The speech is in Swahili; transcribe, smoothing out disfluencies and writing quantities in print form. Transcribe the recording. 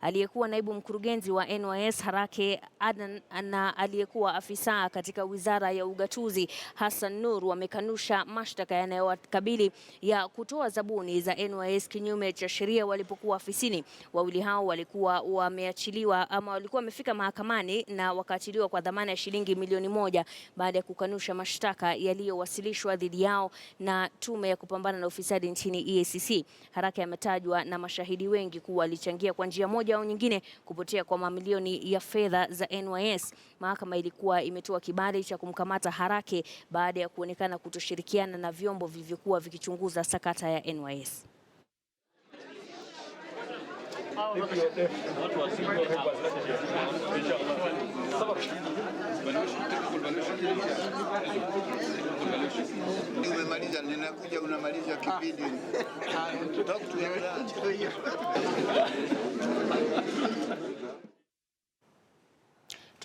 aliyekuwa naibu mkurugenzi wa NYS Harake Adan na aliyekuwa afisa katika Wizara ya Ugatuzi Hassan Nur wamekanusha mashtaka yanayowakabili ya kutoa zabuni za NYS kinyume cha sheria walipokuwa afisini. Wawili hao walikuwa wameachiliwa ama walikuwa wamefika mahakamani na wakaachiliwa kwa dhamana ya shilingi milioni 1 baada ya kukanusha mashtaka yaliyowasilishwa dhidi yao na Tume ya Kupambana na Ufisadi nchini EACC. Harake ametajwa na mashahidi wengi kuwa alichangia kwa njia moja au nyingine kupotea kwa mamilioni ya fedha za NYS. Mahakama ilikuwa imetoa kibali cha kumkamata Harake baada ya kuonekana kutoshirikiana na vyombo vilivyokuwa vikichunguza sakata ya NYS. Umemaliza, ninakuja unamaliza kipindi.